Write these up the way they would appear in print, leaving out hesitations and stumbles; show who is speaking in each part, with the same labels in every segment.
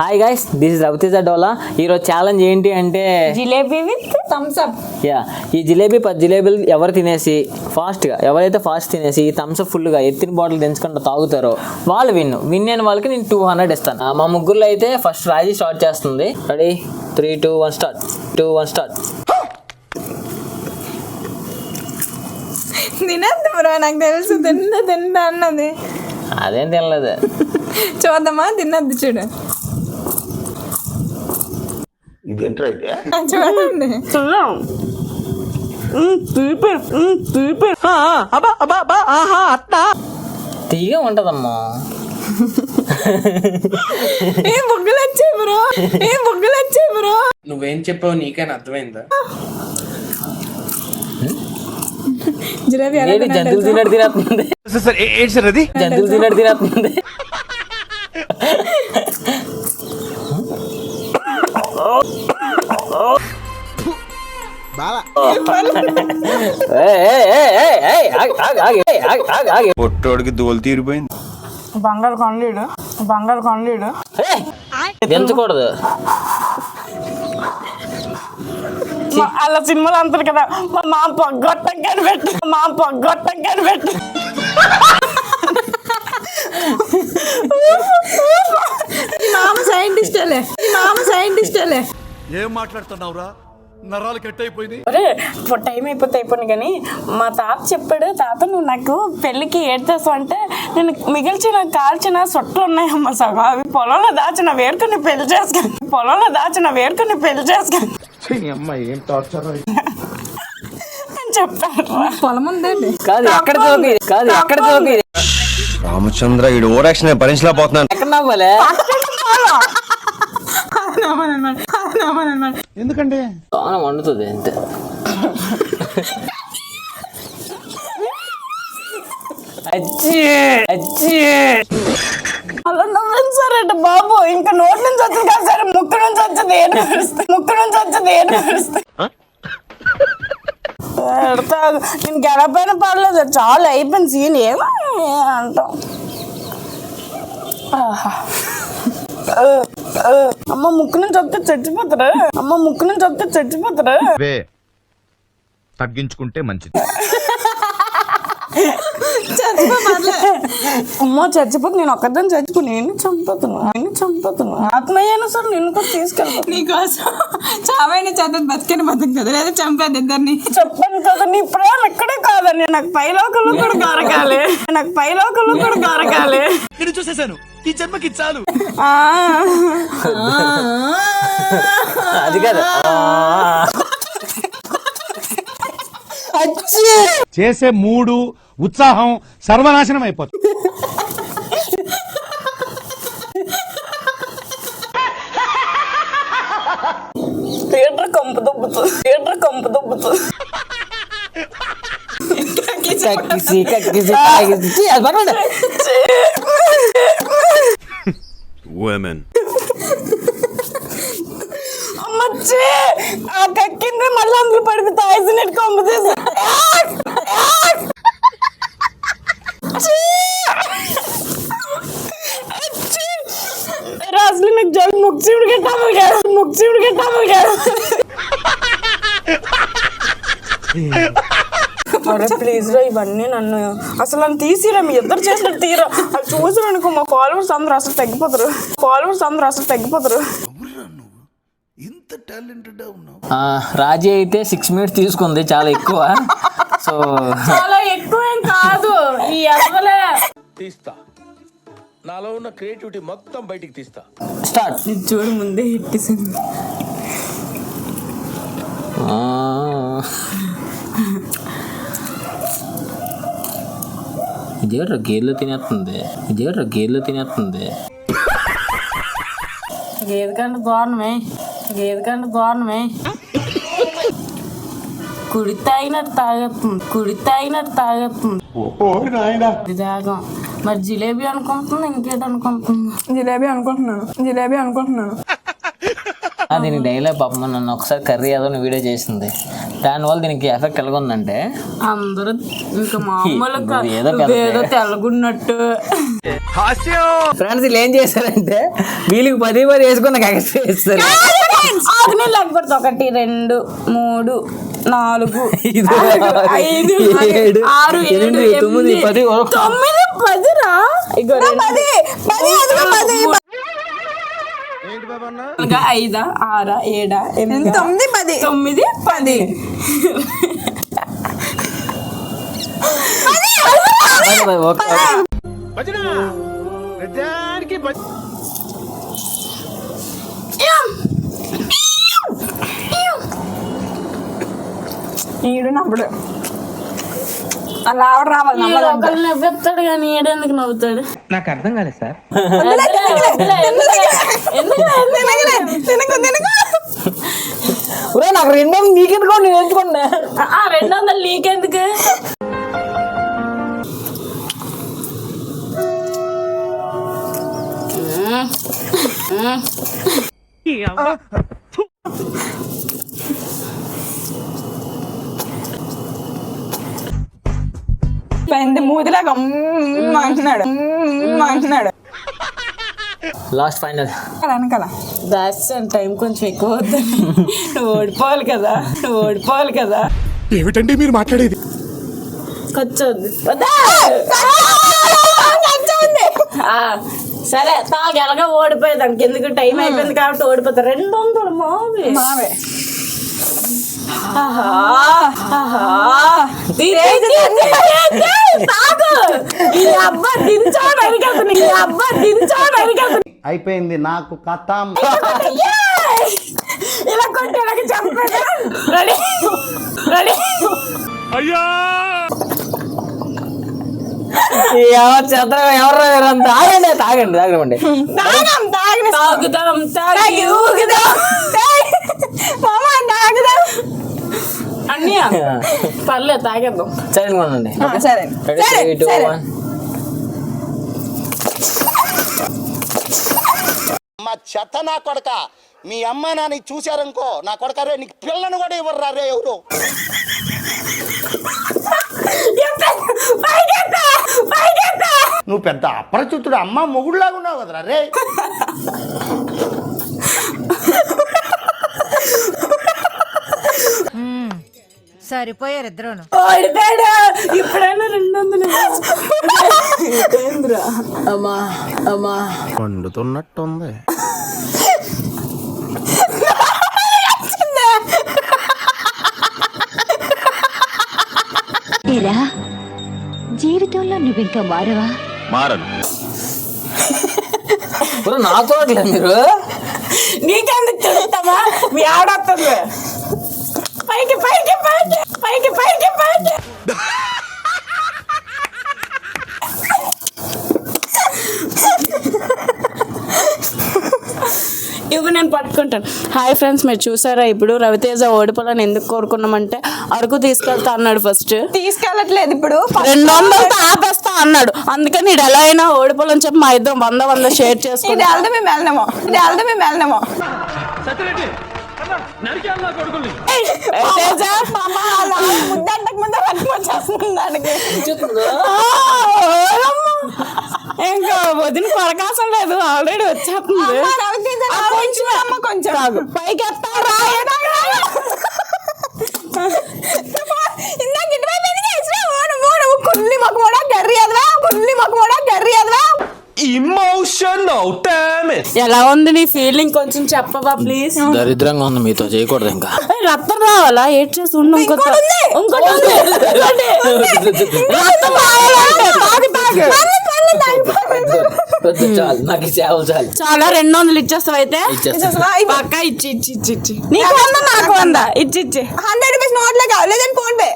Speaker 1: Hi guys, this is Raviteja Dola. ఈరోజు challenge ఏంటి అంటే
Speaker 2: జిలేబీ విత్ థమ్స్ అప్.
Speaker 1: ఈ జిలేబీ 10 జిలేబీలు ఎవరు తినేసి ఫాస్ట్గా, ఎవరైతే ఫాస్ట్ తినేసి ఈ థమ్స్ అప్ ఫుల్గా ఎత్తిన బాటిల్ తెంచుకుంటూ తాగుతారో వాళ్ళు విన్ అయిన వాళ్ళకి నేను 200 ఇస్తాను. మా ముగ్గురులో అయితే ఫస్ట్ రాజీ స్టార్ట్ చేస్తుంది. Ready 3, 2, 1 start. 2, 1 స్టార్ట్.
Speaker 2: తినద్దు బ్రో, నాకు తెలుసు. తింటా అన్నది
Speaker 1: అదేం తినలేదు.
Speaker 2: చూద్దామా? తినద్దు, చూడు. చూడండి,
Speaker 1: తీగా ఉంటదమ్మా.
Speaker 2: ఏం బొగ్గలు వచ్చాయి బ్రో.
Speaker 3: నువ్వేం చెప్పావు నీకైనా అర్థమైందా?
Speaker 2: జిలేబీ
Speaker 1: జంతువులు తినట్టు తినేస్తుంది. జంతువులు తినట్టు తినేస్తుంది.
Speaker 4: పొట్టోడికి దోలు తీరిపోయింది.
Speaker 2: బంగారు కొండలీడు
Speaker 1: పెంచకూడదు.
Speaker 2: అలా సినిమాలు అంటారు కదా, మా పొగ్గొట్టం కనిపెట్టు. మామ సైంటిస్టేలే.
Speaker 5: ఏం మాట్లాడుతున్నావురా? నరాలు కట్ అయిపోయింది.
Speaker 2: అరే టైం అయిపోయింది. కానీ మా తాత చెప్పాడు, తాత నువ్వు నాకు పెళ్ళికి ఏడ్చేస్తావు అంటే, నేను మిగిల్చిన కాల్చిన సొట్లు ఉన్నాయమ్మా సగం, అవి పొలంలో దాచిన వేరుకుని పెళ్లి చేసుకుని
Speaker 5: ఏం టార్చర్
Speaker 2: చెప్పాడు. పొలం ఉందండి.
Speaker 1: కాదు ఎక్కడ చోకి
Speaker 4: రామచంద్ర ఈ ఓరాక్షన్ భరించలేకపోతున్నాను.
Speaker 1: ఎక్కడ నవ్వాలే?
Speaker 5: ఎందుకంటే
Speaker 1: చాలా వండుతుంది అంతే.
Speaker 2: అలా నవ్వించారంట బాబు. ఇంకా నోటి నుంచి వచ్చింది కాదు సరే, ముక్కు నుంచి వచ్చింది ఏడుస్తుంది. నేను గెలపైన పడలేదు, చాలా అయిపోయింది సీన్. ఏమో అంటాం. అమ్మ ముక్కు నుంచి వస్తే చచ్చిపోతారా.
Speaker 4: తగ్గించుకుంటే మంచిది.
Speaker 2: అమ్మో చచ్చిపోతే నేను ఒక్కదాన్ని చచ్చిపో, నేను చంపుతున్నా. ఆత్మయ్యాను సార్, నిన్ను కూడా తీసుకెళ్తాను. నీకోసం చావైన చదువు బతికిన బతుకు కదా, లేదా చంపేది ఇద్దరిని. చెప్పాను కదా, నీ ప్రేమ ఎక్కడే కాదని. నాకు పైలోకంలో కూడా గారకాలి.
Speaker 5: నేను చూసేశాను, ఈ జన్మకి చాలు.
Speaker 1: అది కదా
Speaker 5: చేసే మూడు ఉత్సాహం సర్వనాశనం అయిపోతుంది.
Speaker 2: థియేటర్ కంపు దొబ్బుతుంది. అమ్మచ్చే ఆ కక్కింది, మళ్ళీ అందులో పడిపోయి తాయిసినట్టు కంపు తీసి రాజులు నాకు జల్ ముక్సివుడు గట్టాము గారు. ప్లీజ్ రా, ఇవన్నీ నన్ను అసలు నన్ను తీసిరా, మీ ఇద్దరు చేసినట్టు తీరా. అది చూసారు అనుకో, మా ఫాలోవర్స్ అందరూ అసలు తగ్గిపోతారు.
Speaker 5: ఇంత టాలెంటెడ్ ఉన్నావు.
Speaker 1: రాజీ అయితే 6 minutes తీసుకుంది, చాలా ఎక్కువ. సో
Speaker 2: చాలా ఎక్కువ ఏం కాదు. ఈ అసలే
Speaker 3: తీస్తా, నాలో ఉన్న క్రియేటివిటీ మొత్తం బయటికి తీస్తా.
Speaker 1: స్టార్ట్.
Speaker 2: చూడు ముందే ఎట్టేసింది.
Speaker 1: ఇదేట్రా గేర్లో తినేస్తుంది.
Speaker 2: గేదె కంటే దారుణమే. కుడి తాగినట్టు తాగేస్తుంది. తాగం. మరి జిలేబీ అనుకుంటున్నా, ఇంకేటి అనుకుంటున్నా? జిలేబీ అనుకుంటున్నాను.
Speaker 1: దీనికి డైలీ పాపం నన్ను ఒకసారి కర్రీ ఏదో వీడియో చేసింది. దానివల్ల దీనికి ఎఫెక్ట్ ఎలాగుందంటే
Speaker 2: అందరూ ఇంకా మామూలుగా
Speaker 1: ఏదో పెద్ద
Speaker 2: ఏదో తెల్లగున్నట్టు.
Speaker 1: ఫ్రెండ్స్ వీళ్ళు ఏం చేశారంటే వీళ్ళకి 10 వేసుకుని నాకు ఎక్స్ట్రా చేస్తారు.
Speaker 2: ఆగ్నే లేకపోతే 1 2 3 4 5 6 7 8 9 10 10 రా. ఇగో 10 5 6 7 8 9 10 ఈడు నవ్వుడు అలా ఆవిడ రావాలి నవ్వుతాడు కానీ ఈడెందుకు నవ్వుతాడు
Speaker 6: నాకు అర్థం కాలేదు సార్.
Speaker 1: నాకు 200 నీకెందుకో నేను ఎంచుకున్నా.
Speaker 2: 200 నీకెందుకు? మూదిలాగా అంటున్నాడు.
Speaker 1: లాస్ట్ ఫైనల్
Speaker 2: వెనకాల దాస్ టైం కొంచెం ఎక్కువ అవుతుంది. నువ్వు ఓడిపోవాలి కదా.
Speaker 5: ఏమిటండి మీరు మాట్లాడేది?
Speaker 2: ఖర్చుంది సరే తాగు ఎలాగో ఓడిపోయేదానికి ఎందుకు టైం అయిపోయింది కాబట్టి ఓడిపోతా. 200 మావే
Speaker 6: అయిపోయింది నాకు కథ.
Speaker 2: ఇలా కొట్టి చంపేదా. రెడీ
Speaker 5: అయ్యా
Speaker 1: ఎవరు తాగండి
Speaker 2: అన్నయ్య పర్లేదు తాగేద్దాం.
Speaker 1: సరే
Speaker 2: సరే
Speaker 1: 3 2 1.
Speaker 7: మా చెత్త నా కొడక, మీ అమ్మ నాన్న చూశారనుకో నా కొడక రే నీకు పిల్లను కూడా ఇవ్వరు రే ఎవరు. నువ్వు పెద్ద అపరిచితుడు అమ్మ మొగుడులాగా ఉన్నావు కదరా రే.
Speaker 8: సరిపోయారు ఇద్దరును.
Speaker 2: ఓడిపోయాడు. ఇప్పుడైనా 200 అమ్మా
Speaker 7: వండుతున్నట్టుంది.
Speaker 8: ఇలా జీవితంలో నువ్వు ఇంకా మారవా?
Speaker 4: మారను.
Speaker 1: నాకు చూడట్లేదు మీరు.
Speaker 2: నీకెందుకు తెలుస్తామా? మీ ఆడొస్తుంది పైకి. ఇవి నేను పట్టుకుంటాను. హాయ్ ఫ్రెండ్స్, మీరు చూసారా ఇప్పుడు రవితేజ ఓడిపోవాలని ఎందుకు కోరుకున్నామంటే అరకు తీసుకెళ్తా అన్నాడు. ఫస్ట్ తీసుకెళ్ళట్లేదు, ఇప్పుడు 200 ఆపేస్తా అన్నాడు. అందుకని ఇది ఎలా అయినా ఓడిపోవాలని చెప్పి మా ఇద్దరం 100 షేర్ చేసుకుంటాం. మేము వెళ్ళినామో ఇంకా వదిన కొరకాసం లేదు, ఆల్రెడీ వచ్చేస్తుంది. కొంచెం పైకి ఎలా ఉంది నీ ఫీలింగ్ కొంచెం చెప్పవా ప్లీజ్?
Speaker 1: దరిద్రంగా ఉంది, మీతో చేయకూడదు ఇంకా.
Speaker 2: రక్తం రావాలా? ఏడ్ చేసి ఉండు. చాలా 200 ఇచ్చేస్తావు అయితే పక్క ఇచ్చి నీకు 100 నాకు 100 ఇచ్చి 100 రూపీస్ నోట్లో కావాలేదని PhonePe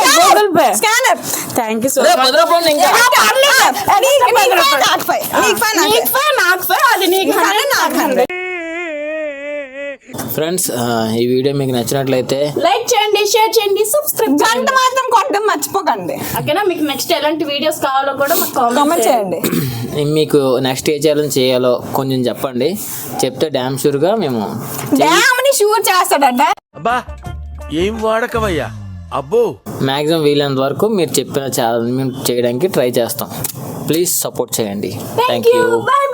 Speaker 2: Google Pay scanner. Thank you so much.
Speaker 1: Friends, ఈ వీడియో మీకు నచ్చినట్లయితే
Speaker 2: లైక్ చేయండి, షేర్ చేయండి, సబ్స్క్రైబ్ గంట మాత్రం కొట్టడం మర్చిపోకండి. ఓకేనా? మీకు నెక్స్ట్ ఎలాంటి వీడియోస్ కావాలో కూడా మాకు కామెంట్ చేయండి.
Speaker 1: మీకు నెక్స్ట్ ఏ ఛాలెంజ్ చేయాలో కొంచెం చెప్పండి. చెప్తే డ్యామ్ షూర్గా మేము
Speaker 2: డ్యామ్ని షూర్ చేస్తాడంట.
Speaker 3: అబ్బా ఏం వాడకవయ్యా అబ్బో.
Speaker 1: మ్యాక్సిమం వీలైనంత వరకు మీరు చెప్పిన ఛాలెంజ్ మేము చేయడానికి ట్రై చేస్తాం. ప్లీజ్ సపోర్ట్ చేయండి. Thank you.
Speaker 2: Bye.